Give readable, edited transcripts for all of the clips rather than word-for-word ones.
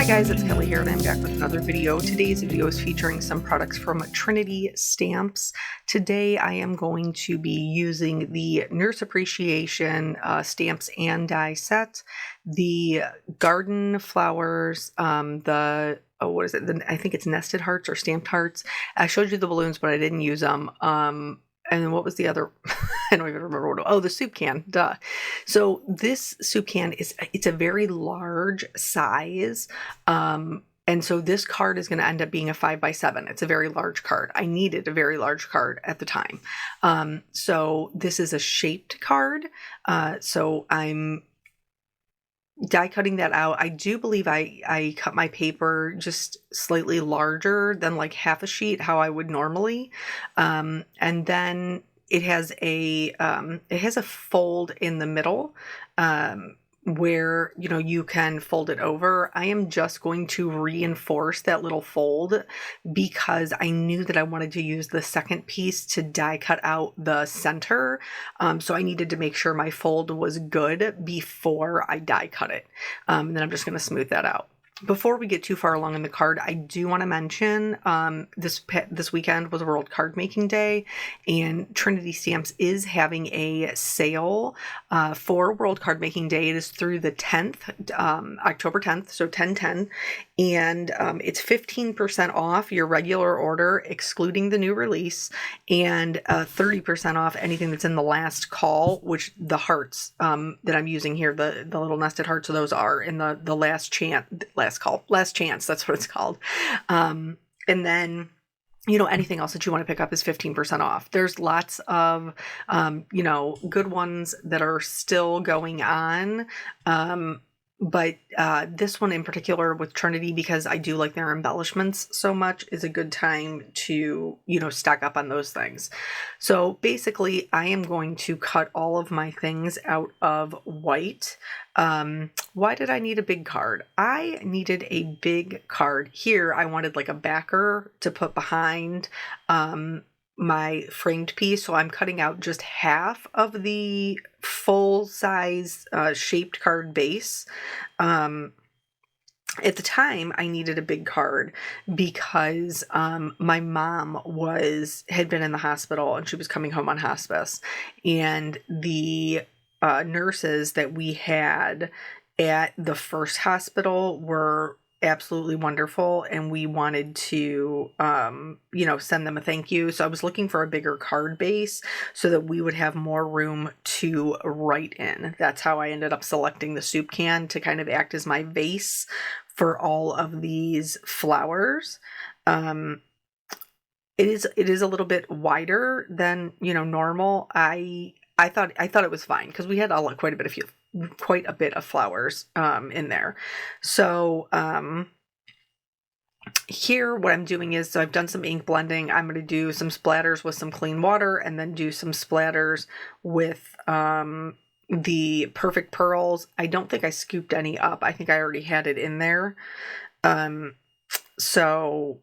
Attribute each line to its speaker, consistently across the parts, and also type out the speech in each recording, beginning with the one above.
Speaker 1: Guys, it's Kelly here and I'm back with another video. Today's video is featuring some products from Trinity Stamps. Today I am going to be using the Nurse Appreciation stamps and die set, the garden flowers, what is it? I think it's nested hearts or stamped hearts. I showed you the balloons, but I didn't use them. And then what was the other? I don't even remember what. Oh, the soup can. Duh. So this soup can it's a very large size. And so this card is going to end up being a 5x7. It's a very large card. I needed a very large card at the time. So this is a shaped card. So I'm die cutting that out. I do believe I cut my paper just slightly larger than like half a sheet, how I would normally. And then it has a fold in the middle, where, you know, you can fold it over. I am just going to reinforce that little fold because I knew that I wanted to use the second piece to die cut out the center. So I needed to make sure my fold was good before I die cut it. And then I'm just going to smooth that out. Before we get too far along in the card, I do want to mention this weekend was World Card Making Day, and Trinity Stamps is having a sale for World Card Making Day. It is through the 10th, October 10th, so 10/10, and it's 15% off your regular order, excluding the new release, and 30% off anything that's in the last call, which the hearts that I'm using here, the little nested hearts, so those are in the last chance, that's what it's called. And then, you know, anything else that you want to pick up is 15% off. There's lots of, good ones that are still going on. But this one in particular with Trinity, because I do like their embellishments so much, is a good time to, stock up on those things. So basically, I am going to cut all of my things out of white. Why did I need a big card? I needed a big card. Here, I wanted like a backer to put behind my framed piece, so I'm cutting out just half of the full size shaped card base. At the time, I needed a big card because my mom had been in the hospital and she was coming home on hospice, and the nurses that we had at the first hospital were absolutely wonderful, and we wanted to send them a thank you. So I was looking for a bigger card base so that we would have more room to write in. That's how I ended up selecting the soup can to kind of act as my vase for all of these flowers. It is a little bit wider than normal. I thought it was fine because we had quite a bit of flowers in there. So here what I'm doing is, so I've done some ink blending. I'm going to do some splatters with some clean water and then do some splatters with the Perfect Pearls. I don't think I scooped any up. I think I already had it in there. So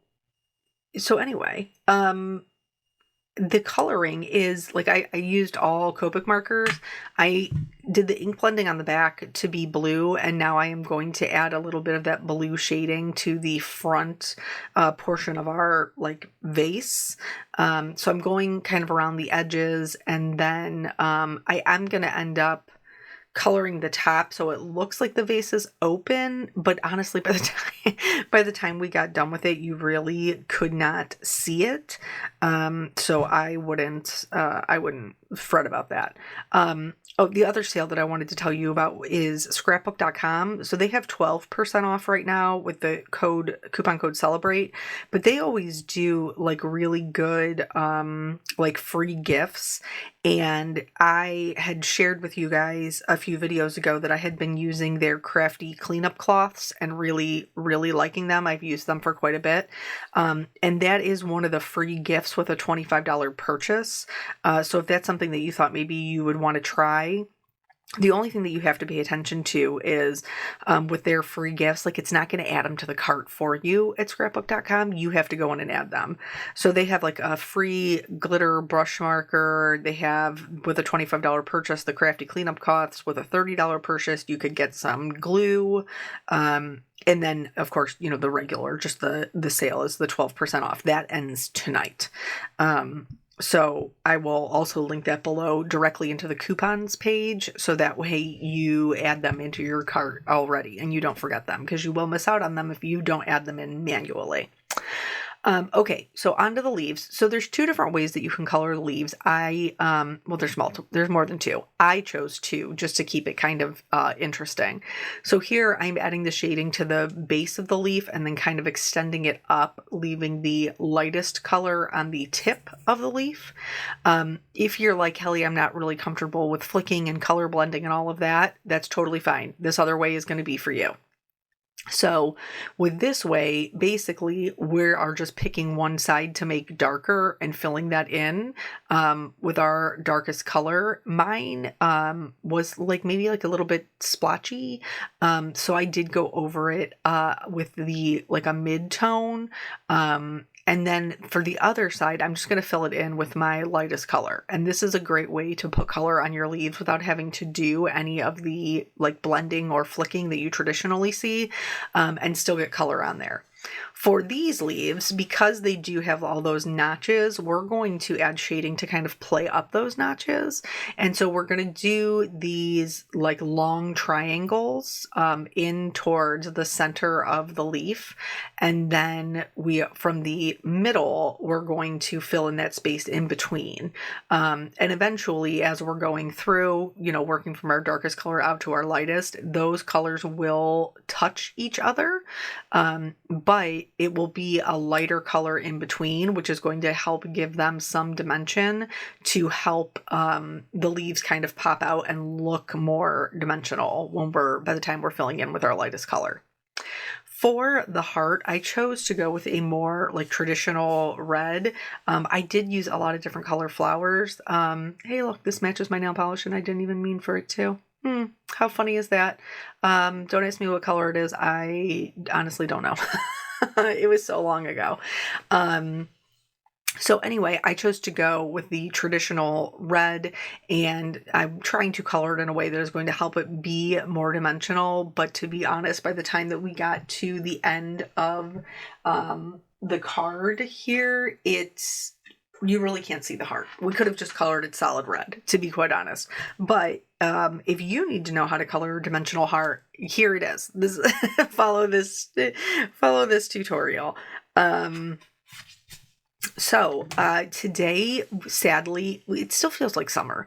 Speaker 1: anyway, the coloring is like I used all Copic markers. I did the ink blending on the back to be blue, and now I am going to add a little bit of that blue shading to the front portion of our vase. So I'm going kind of around the edges, and then I am going to end up coloring the top so it looks like the vase is open, but honestly by the time we got done with it, you really could not see it. So I wouldn't fret about that. The other sale that I wanted to tell you about is scrapbook.com. So they have 12% off right now with the coupon code CELEBRATE, but they always do really good free gifts. And I had shared with you guys a few videos ago that I had been using their crafty cleanup cloths and really, really liking them. I've used them for quite a bit. And that is one of the free gifts with a $25 purchase. So if that's something that you thought maybe you would want to try, The only thing that you have to pay attention to is with their free gifts, like it's not going to add them to the cart for you at scrapbook.com. You have to go in and add them. So they have like a free glitter brush marker. They have, with a $25 purchase, the crafty cleanup cloths. With a $30 purchase, you could get some glue. And then, of course, you know, the regular, just the sale is the 12% off. That ends tonight. So I will also link that below directly into the coupons page, so that way you add them into your cart already and you don't forget them, because you will miss out on them if you don't add them in manually. Okay, so onto the leaves. So there's two different ways that you can color the leaves. Well, there's multiple. There's more than two. I chose two just to keep it kind of interesting. So here I'm adding the shading to the base of the leaf and then kind of extending it up, leaving the lightest color on the tip of the leaf. If you're like, Kelly, I'm not really comfortable with flicking and color blending and all of that, that's totally fine. This other way is going to be for you. So with this way, basically, we are just picking one side to make darker and filling that in with our darkest color. Mine was like maybe like a little bit splotchy. So I did go over it with the like a mid-tone. And then for the other side, I'm just going to fill it in with my lightest color. And this is a great way to put color on your leaves without having to do any of the like blending or flicking that you traditionally see, and still get color on there. For these leaves, because they do have all those notches, we're going to add shading to kind of play up those notches. And so we're going to do these like long triangles in towards the center of the leaf. And then from the middle, we're going to fill in that space in between. And eventually, as we're going through, you know, working from our darkest color out to our lightest, those colors will touch each other. But it will be a lighter color in between, which is going to help give them some dimension to help the leaves kind of pop out and look more dimensional by the time we're filling in with our lightest color. For the heart, I chose to go with a more like traditional red. I did use a lot of different color flowers. Hey, look, this matches my nail polish and I didn't even mean for it to. How funny is that? Don't ask me what color it is. I honestly don't know. It was so long ago. So anyway, I chose to go with the traditional red, and I'm trying to color it in a way that is going to help it be more dimensional. But to be honest, by the time that we got to the end of the card here, you really can't see the heart. We could have just colored it solid red, to be quite honest. But if you need to know how to color a dimensional heart, here it is. Follow this tutorial. So today, sadly, it still feels like summer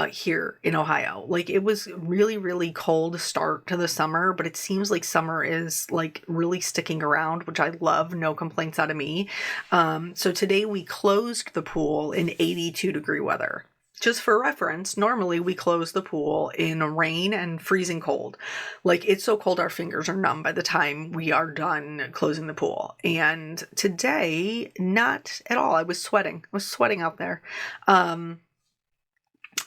Speaker 1: here in Ohio. Like it was really, really cold start to the summer, but it seems like summer is like really sticking around, which I love. No complaints out of me. So today we closed the pool in 82-degree weather. Just for reference, normally we close the pool in rain and freezing cold. Like it's so cold our fingers are numb by the time we are done closing the pool. And today, not at all. I was sweating out there.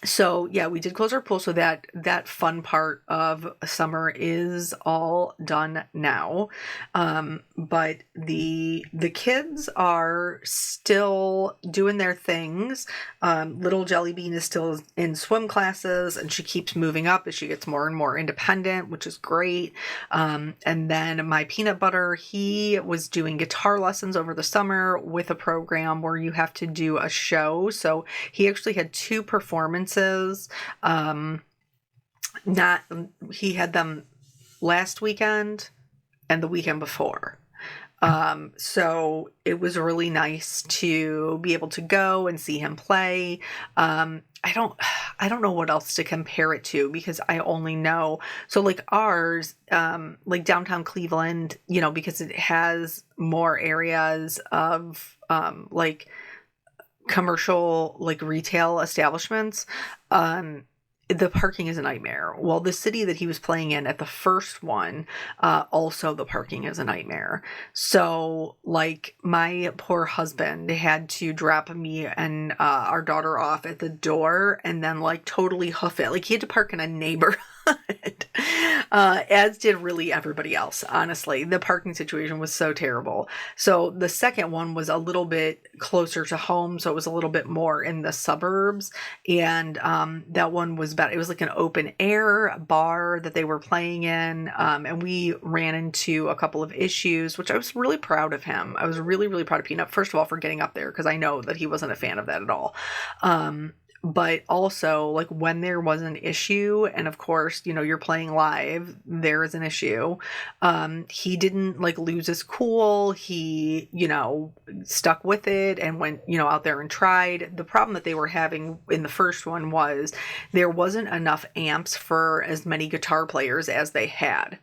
Speaker 1: So yeah, we did close our pool, so that fun part of summer is all done now. But the kids are still doing their things. Little Jelly Bean is still in swim classes, and she keeps moving up as she gets more and more independent, which is great. And then my peanut butter, he was doing guitar lessons over the summer with a program where you have to do a show. So he actually had 2 performances. He had them last weekend and the weekend before. So it was really nice to be able to go and see him play. I don't know what else to compare it to, because I only know, so like ours, like downtown Cleveland, you know, because it has more areas of, like commercial, like retail establishments, the parking is a nightmare. Well, the city that he was playing in at the first one, also the parking is a nightmare. So, like, my poor husband had to drop me and our daughter off at the door and then, like, totally hoof it. Like, he had to park in a neighborhood. As did really everybody else, honestly. The parking situation was so terrible. So the second one was a little bit closer to home, so it was a little bit more in the suburbs, and that one was better. It was like an open air bar that they were playing in, and we ran into a couple of issues, which I was really proud of him. I was really, really proud of Peanut, first of all, for getting up there, because I know that he wasn't a fan of that at all. But also, like, when there was an issue, and of course, you know, you're playing live, there is an issue. He didn't, like, lose his cool. He, you know, stuck with it and went, you know, out there and tried. The problem that they were having in the first one was there wasn't enough amps for as many guitar players as they had.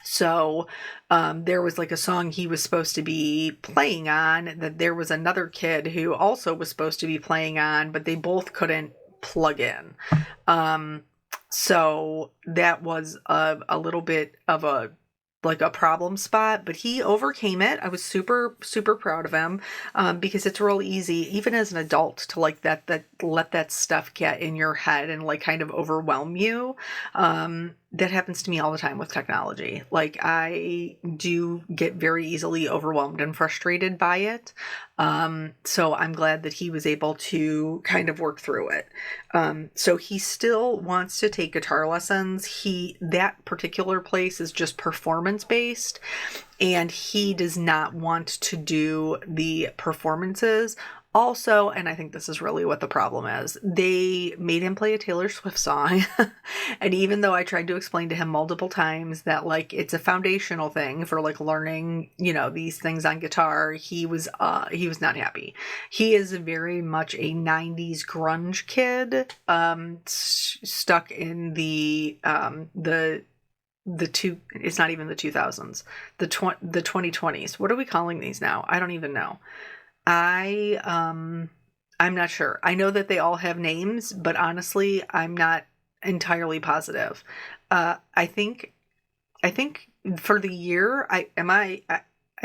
Speaker 1: So there was like a song he was supposed to be playing on that there was another kid who also was supposed to be playing on, but they both couldn't plug in. So that was a little bit of a problem spot, but he overcame it. I was super, super proud of him, because it's real easy, even as an adult, to like that let that stuff get in your head and like kind of overwhelm you. That happens to me all the time with technology. Like, I do get very easily overwhelmed and frustrated by it. So I'm glad that he was able to kind of work through it. So he still wants to take guitar lessons. That particular place is just performance based, and he does not want to do the performances. Also, and I think this is really what the problem is, they made him play a Taylor Swift song. And even though I tried to explain to him multiple times that, like, it's a foundational thing for, like, learning, you know, these things on guitar, he was not happy. He is very much a 90s grunge kid, stuck in it's not even the 2000s, the 2020s. What are we calling these now? I don't even know. I'm not sure. I know that they all have names, but honestly, I'm not entirely positive. I think for the year, I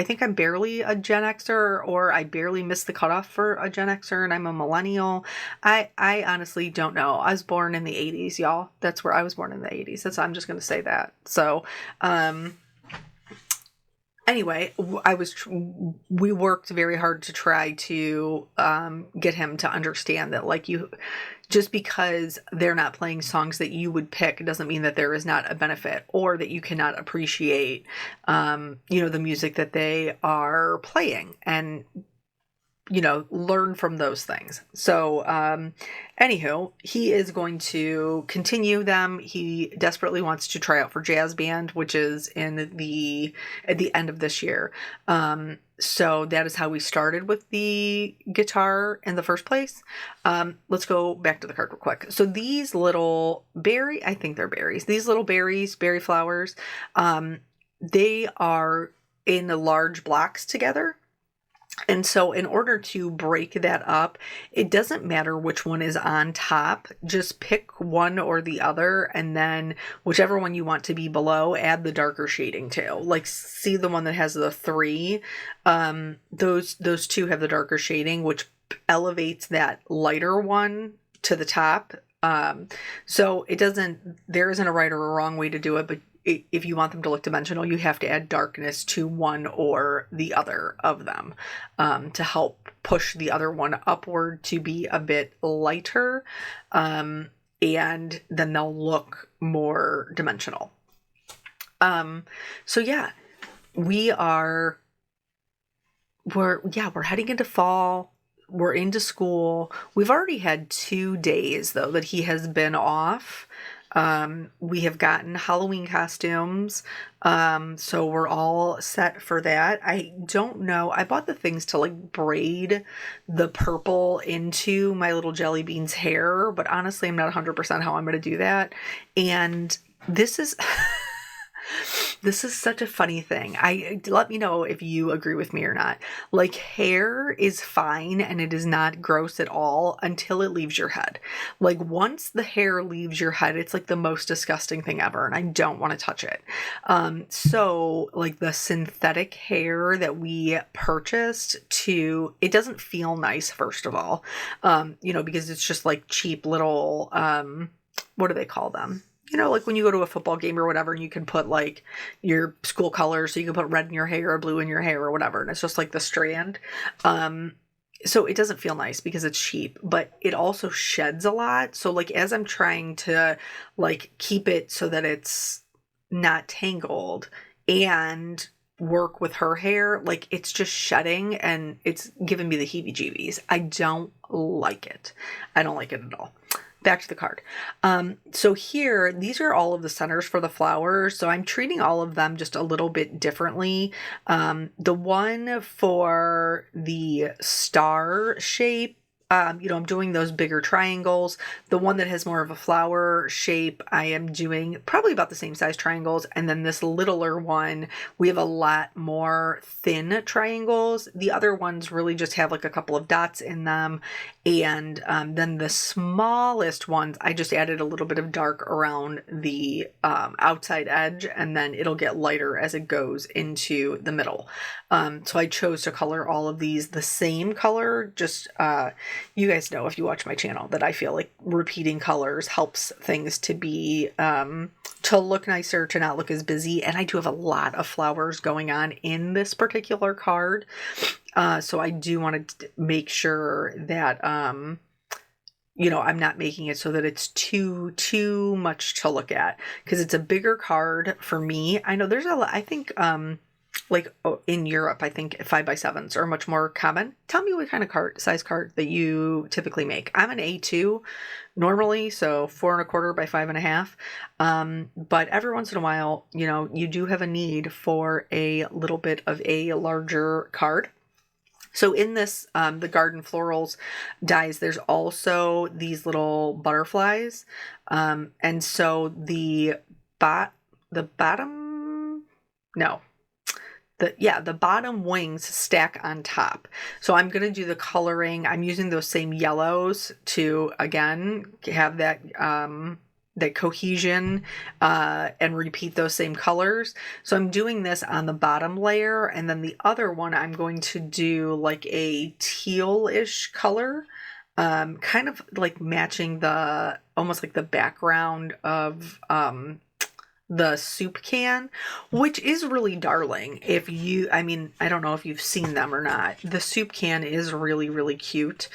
Speaker 1: think I'm barely a Gen Xer, or I barely missed the cutoff for a Gen Xer, and I'm a millennial. I honestly don't know. I was born in the 80s, y'all. That's where I was born, in the 80s. I'm just going to say that. So, anyway, we worked very hard to try to get him to understand that, like, just because they're not playing songs that you would pick doesn't mean that there is not a benefit, or that you cannot appreciate, you know, the music that they are playing, and, you know, learn from those things. So, anywho, he is going to continue them. He desperately wants to try out for jazz band, which is at the end of this year. So that is how we started with the guitar in the first place. Let's go back to the card real quick. So these little I think they're berries. These little berry flowers, they are in large blocks together. And so in order to break that up, it doesn't matter which one is on top. Just pick one or the other, and then whichever one you want to be below, add the darker shading to. Like, see the one that has the 3? Those two have the darker shading, which elevates that lighter one to the top. So there isn't a right or a wrong way to do it, but if you want them to look dimensional, you have to add darkness to one or the other of them, to help push the other one upward to be a bit lighter, and then they'll look more dimensional. So yeah, we're heading into fall. We're into school. We've already had 2 days, though, that he has been off. We have gotten Halloween costumes, so we're all set for that. I don't know. I bought the things to, like, braid the purple into my little jelly bean's hair, but honestly, I'm not 100% how I'm going to do that. And this is, This is such a funny thing. Let me know if you agree with me or not. Like, hair is fine and it is not gross at all until it leaves your head. Like, once the hair leaves your head, it's like the most disgusting thing ever, and I don't want to touch it. So like the synthetic hair that we purchased, it doesn't feel nice, first of all, because it's just like cheap little, what do they call them? Like when you go to a football game or whatever, and you can put like your school colors, so you can put red in your hair or blue in your hair or whatever, and it's just like the strand. So it doesn't feel nice because it's cheap, but it also sheds a lot. So like as I'm trying to like keep it so that it's not tangled and work with her hair, like it's just shedding and it's giving me the heebie-jeebies. I don't like it. I don't like it at all. Back to the card. So here, these are all of the centers for the flowers. So I'm treating all of them just a little bit differently. The one for the star shape, I'm doing those bigger triangles. The one that has more of a flower shape, I am doing probably about the same size triangles. And then this littler one, we have a lot more thin triangles. The other ones really just have like a couple of dots in them. And then the smallest ones, I just added a little bit of dark around the outside edge, and then it'll get lighter as it goes into the middle. So I chose to color all of these the same color. Just, you guys know if you watch my channel that I feel like repeating colors helps things to be, to look nicer, to not look as busy. And I do have a lot of flowers going on in this particular card. So I do want to make sure that, I'm not making it so that it's too much to look at, because it's a bigger card for me. I know there's I think, in Europe, I think 5x7s are much more common. Tell me what kind of size card that you typically make. I'm an A2 normally, so 4¼ by 5½. But every once in a while, you do have a need for a little bit of a larger card. So in this, the Garden Florals dies, there's also these little butterflies. And so the bottom wings stack on top. So I'm going to do the coloring. I'm using those same yellows to, again, have that cohesion, and repeat those same colors. So I'm doing this on the bottom layer, and then the other one I'm going to do like a teal-ish color, kind of like matching almost like the background of the soup can, which is really darling. I don't know if you've seen them or not. The soup can is really, really cute.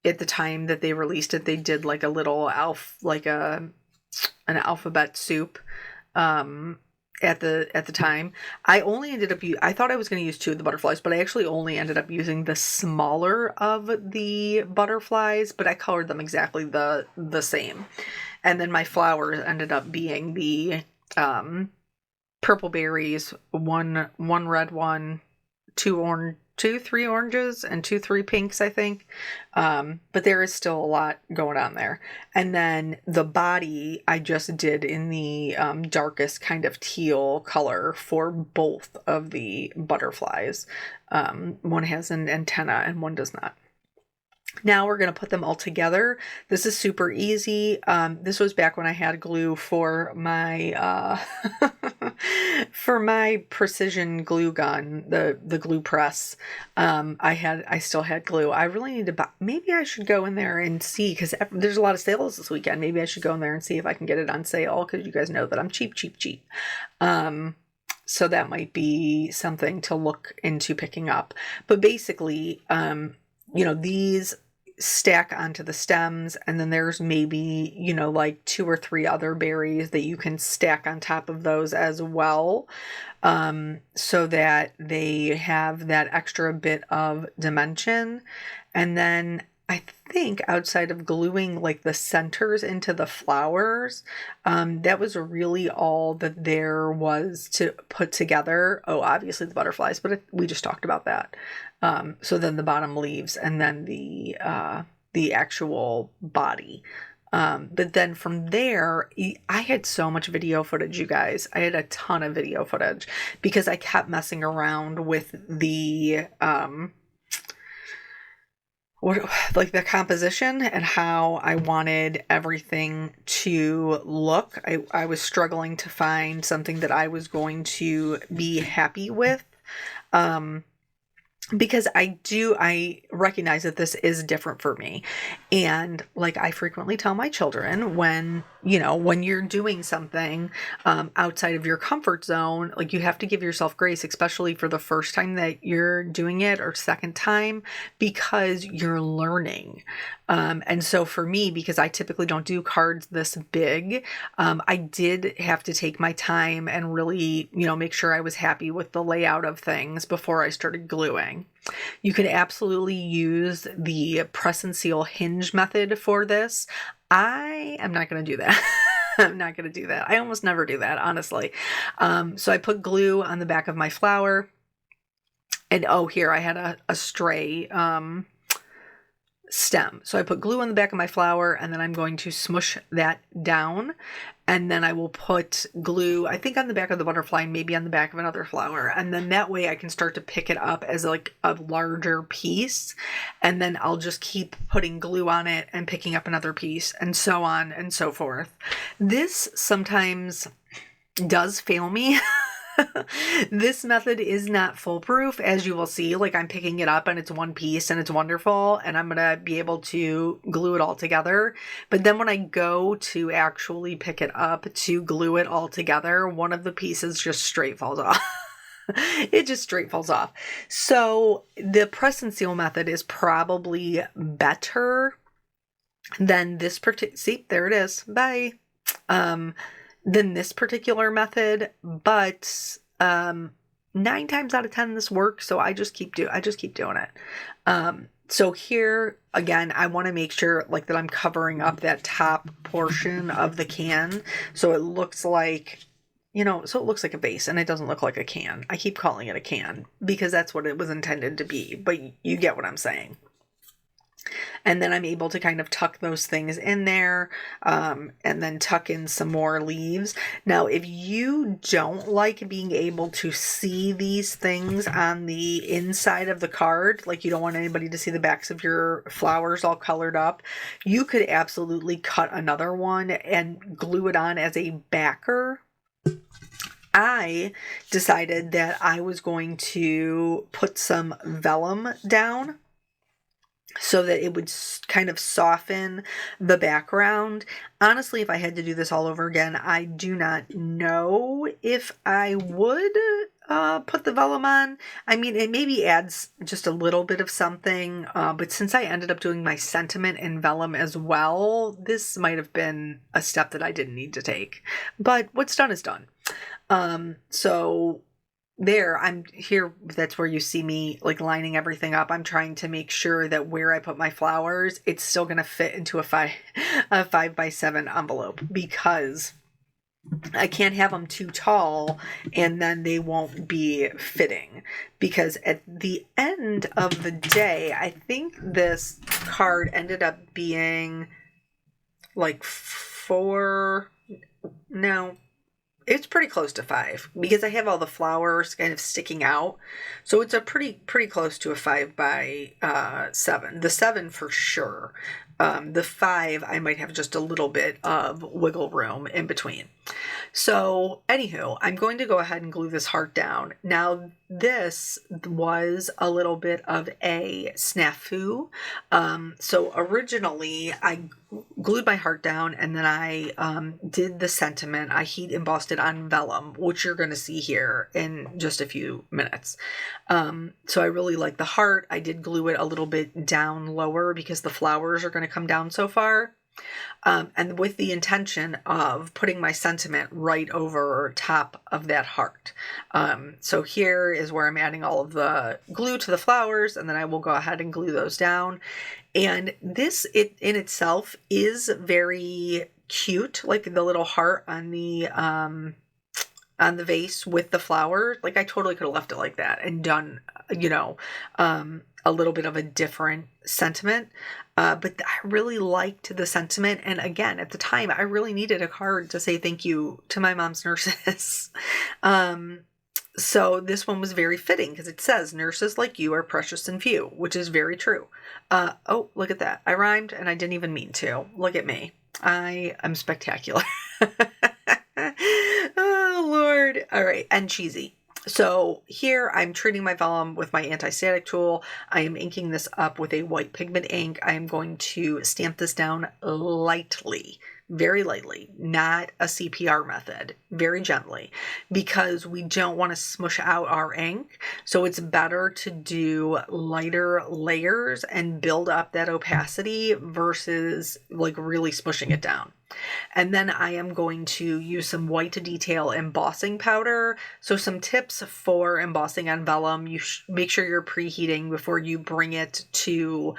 Speaker 1: At the time that they released it, they did like a little an alphabet soup, at the time. I only ended up I thought I was going to use 2 of the butterflies, but I actually only ended up using the smaller of the butterflies, but I colored them exactly the same. And then my flowers ended up being the purple berries, one red one, 3 oranges, and 3 pinks, I think. But there is still a lot going on there. And then the body I just did in the darkest kind of teal color for both of the butterflies. One has an antenna and one does not. Now we're going to put them all together. This is super easy. This was back when I had glue for my for my precision glue gun, the glue press. I still had glue. I really need to buy. Maybe I should go in there and see, because there's a lot of sales this weekend. Maybe I should go in there and see if I can get it on sale, because you guys know that I'm cheap. So that might be something to look into picking up. But basically, these stack onto the stems, and then there's maybe, like 2 or 3 other berries that you can stack on top of those as well, so that they have that extra bit of dimension. And then I think outside of gluing like the centers into the flowers, that was really all that there was to put together. Oh, obviously the butterflies, but we just talked about that. So then the bottom leaves, and then the actual body. But then from there, I had so much video footage, you guys. I had a ton of video footage because I kept messing around with the like the composition and how I wanted everything to look. I was struggling to find something that I was going to be happy with. Because I recognize that this is different for me. And like I frequently tell my children, when you're doing something outside of your comfort zone, like you have to give yourself grace, especially for the first time that you're doing it or second time, because you're learning. And so for me, because I typically don't do cards this big, I did have to take my time and really, make sure I was happy with the layout of things before I started gluing. You could absolutely use the press and seal hinge method for this. I am not going to do that. I'm not going to do that. I almost never do that, honestly. So I put glue on the back of my flower. And here I had a stray stem. So I put glue on the back of my flower, and then I'm going to smush that down. And then I will put glue, I think on the back of the butterfly and maybe on the back of another flower. And then that way I can start to pick it up as like a larger piece. And then I'll just keep putting glue on it and picking up another piece and so on and so forth. This sometimes does fail me. This method is not foolproof, as you will see. Like I'm picking it up and it's one piece and it's wonderful and I'm gonna be able to glue it all together. But then when I go to actually pick it up to glue it all together, one of the pieces just straight falls off. It just straight falls off. So the press and seal method is probably better than this see, there it is. Bye. Than this particular method, but 9 times out of 10 this works, so I just keep doing it. So here again, I want to make sure like that I'm covering up that top portion of the can, so it looks like so it looks like a vase and it doesn't look like a can. I keep calling it a can because that's what it was intended to be, but you get what I'm saying. And then I'm able to kind of tuck those things in there, and then tuck in some more leaves. Now, if you don't like being able to see these things on the inside of the card, like you don't want anybody to see the backs of your flowers all colored up, you could absolutely cut another one and glue it on as a backer. I decided that I was going to put some vellum down so that it would kind of soften the background. Honestly, if I had to do this all over again, I do not know if I would put the vellum on. I mean, it maybe adds just a little bit of something, but since I ended up doing my sentiment in vellum as well, this might have been a step that I didn't need to take. But what's done is done. So there, I'm here, that's where you see me like lining everything up. I'm trying to make sure that where I put my flowers, it's still going to fit into a 5x7 envelope, because I can't have them too tall and then they won't be fitting, because at the end of the day, I think this card ended up being like it's pretty close to 5, because I have all the flowers kind of sticking out. So it's a pretty close to a 5x7. The 7 for sure. The 5, I might have just a little bit of wiggle room in between. So anywho, I'm going to go ahead and glue this heart down. Now, this was a little bit of a snafu. So originally I glued my heart down, and then I did the sentiment. I heat embossed it on vellum, which you're going to see here in just a few minutes. So I really like the heart. I did glue it a little bit down lower because the flowers are going to come down so far. And with the intention of putting my sentiment right over top of that heart. So here is where I'm adding all of the glue to the flowers, and then I will go ahead and glue those down. And this, it in itself is very cute, like the little heart on the vase with the flower. Like I totally could have left it like that and done, a little bit of a different sentiment. But I really liked the sentiment. And again, at the time, I really needed a card to say thank you to my mom's nurses. So this one was very fitting because it says nurses like you are precious and few, which is very true. Oh, look at that. I rhymed and I didn't even mean to. Look at me. I am spectacular. Oh, Lord. All right. And cheesy. So here I'm treating my vellum with my anti-static tool. I am inking this up with a white pigment ink. I am going to stamp this down lightly, very lightly, not a CPR method, very gently, because we don't want to smush out our ink. So it's better to do lighter layers and build up that opacity versus like really smushing it down. And then I am going to use some white to detail embossing powder. So some tips for embossing on vellum: you make sure you're preheating before you bring it to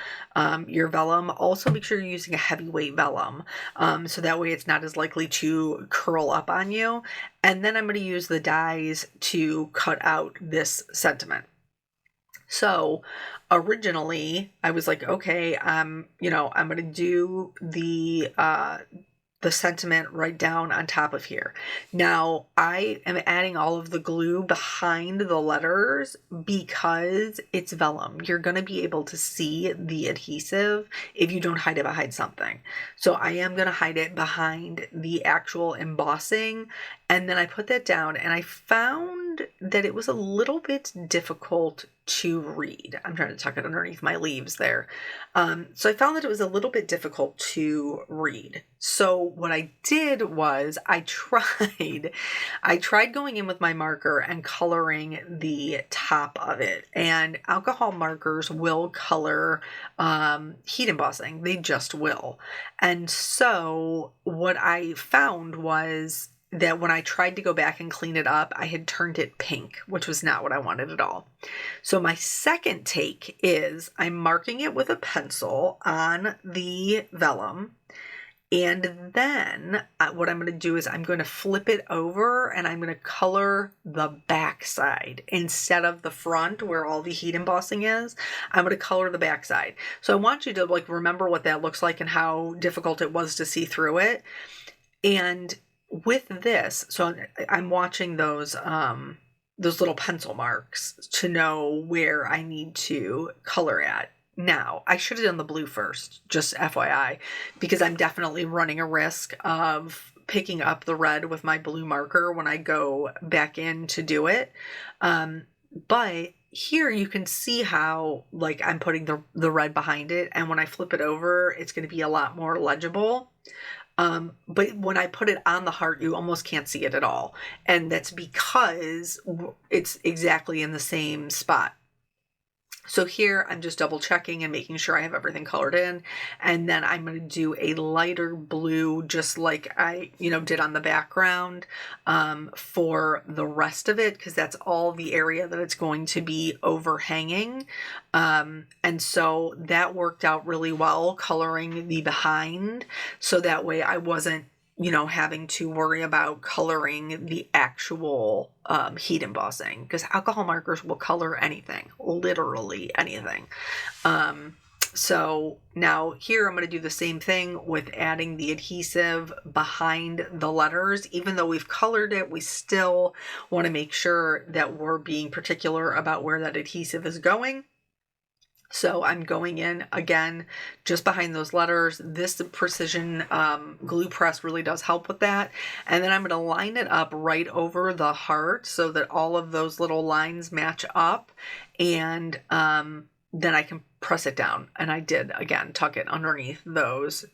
Speaker 1: your vellum. Also make sure you're using a heavyweight vellum, so that way it's not as likely to curl up on you. And then I'm going to use the dies to cut out this sentiment. So originally I was like, okay, I'm going to do the sentiment right down on top of here. Now I am adding all of the glue behind the letters because it's vellum. You're going to be able to see the adhesive if you don't hide it behind something. So I am going to hide it behind the actual embossing. And then I put that down and I found that it was a little bit difficult to read. I'm trying to tuck it underneath my leaves there. So I found that it was a little bit difficult to read. So what I did was I tried going in with my marker and coloring the top of it. And alcohol markers will color heat embossing. They just will. And so what I found was that when I tried to go back and clean it up, I had turned it pink, which was not what I wanted at all. So my second take is I'm marking it with a pencil on the vellum. And then what I'm going to do is I'm going to flip it over and I'm going to color the back side instead of the front where all the heat embossing is. I'm going to color the back side. So I want you to like remember what that looks like and how difficult it was to see through it. And with this, so I'm watching those little pencil marks to know where I need to color at. Now, I should have done the blue first, just FYI, because I'm definitely running a risk of picking up the red with my blue marker when I go back in to do it. But here you can see how like I'm putting the red behind it, and when I flip it over, it's going to be a lot more legible. But when I put it on the heart, you almost can't see it at all. And that's because it's exactly in the same spot. So here I'm just double checking and making sure I have everything colored in. And then I'm going to do a lighter blue, just like I, did on the background, for the rest of it, because that's all the area that it's going to be overhanging. And so that worked out really well, coloring the behind. So that way I wasn't, having to worry about coloring the actual heat embossing, because alcohol markers will color anything, literally anything. So now here I'm going to do the same thing with adding the adhesive behind the letters. Even though we've colored it, we still want to make sure that we're being particular about where that adhesive is going. So I'm going in again, just behind those letters. This precision glue press really does help with that. And then I'm going to line it up right over the heart so that all of those little lines match up. And then I can press it down. And I did, again, tuck it underneath those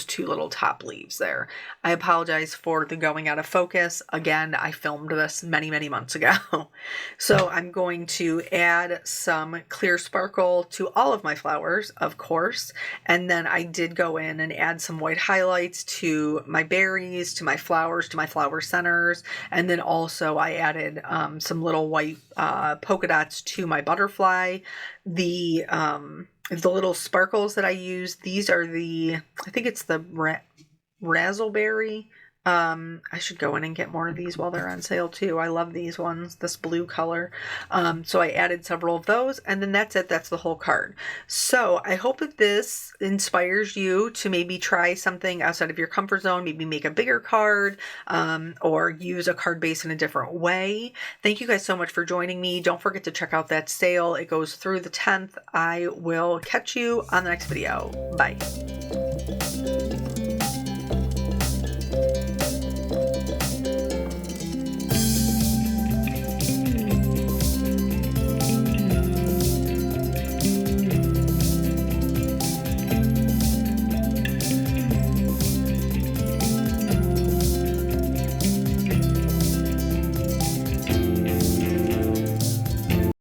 Speaker 1: two little top leaves there. I apologize for the going out of focus. Again, I filmed this many, many months ago. So I'm going to add some clear sparkle to all of my flowers, of course. And then I did go in and add some white highlights to my berries, to my flowers, to my flower centers. And then also I added some little white polka dots to my butterfly. The little sparkles that I use, these are I think it's the razzleberry I should go in and get more of these while they're on sale too. I love these ones, this blue color. So I added several of those, and then that's it. That's the whole card. So I hope that this inspires you to maybe try something outside of your comfort zone, maybe make a bigger card, or use a card base in a different way. Thank you guys so much for joining me. Don't forget to check out that sale. It goes through the 10th. I will catch you on the next video. Bye.